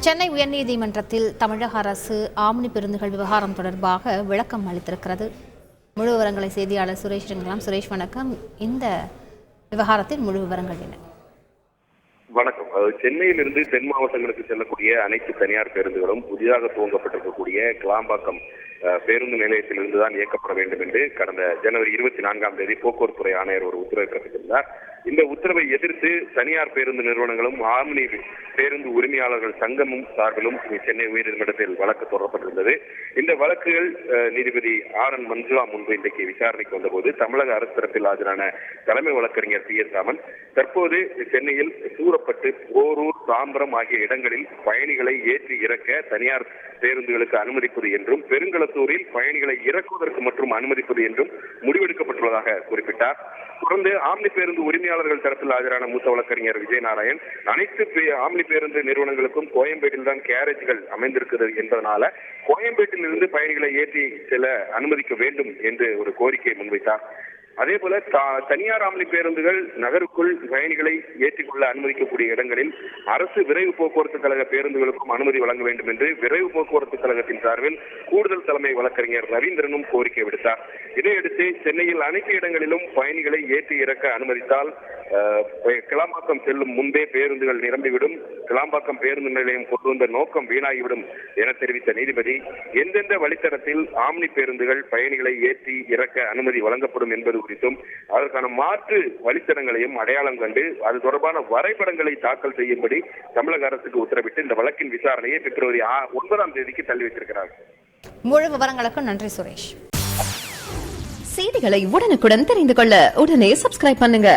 சென்னை உயர்நீதிமன்றத்தில் தமிழக அரசு ஆம்னி பேருந்துகள் விவகாரம் தொடர்பாக விளக்கம் அளித்திருக்கிறது. முழு விவரங்களை செய்தியாளர் சுரேஷ் ரங்கலாம். சுரேஷ், வணக்கம். இந்த விவகாரத்தின் முழு விவரங்கள் என்ன? வணக்கம். சென்னையிலிருந்து தென் மாவட்டங்களுக்கு செல்லக்கூடிய அனைத்து தனியார் பேருந்துகளும் புதிதாக துவங்கப்பட்டிருக்கக்கூடிய கிளாம்பாக்கம் பேருந்து நிலையத்திலிருந்து தான் இயக்கப்பட வேண்டும் என்று கடந்த ஜனவரி 24ஆம் தேதி போக்குவரத்து துறை ஆணையர் ஒரு உத்தரவை பிறப்பித்திருந்தார். இந்த உத்தரவை எதிர்த்து தனியார் பேருந்து நிறுவனங்களும் ஆம்னி பேருந்து உரிமையாளர்கள் சங்கமும் சார்பிலும் சென்னை உயர்நீதிமன்றத்தில் வழக்கு தொடரப்பட்டிருந்தது. இந்த வழக்குகள் நீதிபதி RN மஞ்சுளா முன்பு இன்றைக்கு விசாரணைக்கு வந்தபோது தமிழக அரசு தரப்பில் ஆஜரான தலைமை வழக்கறிஞர் PS ராமன் தற்போது சென்னையில் சூரப்பட்டு, போரூர், தாம்பரம் ஆகிய இடங்களில் பயணிகளை ஏற்றி இறக்க தனியார் பேருந்துகளுக்கு அனுமதிப்பது என்றும், பெருங்களத்தூரில் பயணிகளை இறக்குவதற்கு மற்றும் அனுமதிப்பது என்றும் முடிவெடுக்கப்பட்டுள்ளதாக குறிப்பிட்டார். தொடர்ந்து ஆம்னி பேருந்து உரிமையாளர்கள் தரப்பில் ஆஜரான மூத்த வழக்கறிஞர் விஜயநாராயண், அனைத்து ஆம்னி பேருந்து நிறுவனங்களுக்கும் கோயம்பேட்டில் தான் கேரேஜ்கள் அமைந்திருக்கிறது என்பதனால கோயம்பேட்டில் இருந்து பயணிகளை ஏற்றி செல்ல அனுமதிக்க வேண்டும் என்று ஒரு கோரிக்கையை முன்வைத்தார். அதே போல தனியார் ஆம்னி பேருந்துகள் நகருக்குள் பயணிகளை ஏற்றிக்கொள்ள அனுமதிக்கக்கூடிய இடங்களில் அரசு விரைவு போக்குவரத்து கழக பேருந்துகளுக்கும் அனுமதி வழங்க வேண்டும் என்று விரைவு போக்குவரத்து கழகத்தின் சார்பில் கூடுதல் தலைமை வழக்கறிஞர் ரவீந்திரனும் கோரிக்கை விடுத்தார். இதையடுத்து சென்னையில் அனைத்து இடங்களிலும் பயணிகளை ஏற்றி இறக்க அனுமதித்தால் கிளாம்பாக்கம் செல்லும் முன்பே பேருந்துகள் நிரம்பிவிடும், கிளாம்பாக்கம் பேருந்து நிலையம் கொண்டு வந்த நோக்கம் வீணாகிவிடும் என தெரிவித்த நீதிபதி, எந்தெந்த வழித்தடத்தில் ஆம்னி பேருந்துகள் பயணிகளை ஏற்றி இறக்க அனுமதி வழங்கப்படும் என்பது குறித்தும் அதற்கான மாற்று வழித்தடங்களையும் அடையாளம் கண்டு அது தொடர்பான வரைபடங்களை தாக்கல் செய்யும்படி தமிழக அரசுக்கு உத்தரவிட்டு இந்த வழக்கின் விசாரணையை பிப்ரவரி 9ஆம் தேதிக்கு தள்ளி வைத்திருக்கிறார். முழு விவரங்களுக்கு நன்றி சுரேஷ். செய்திகளை உடனுக்குடன் தெரிந்து கொள்ள உடனே சப்ஸ்கிரைப் பண்ணுங்க.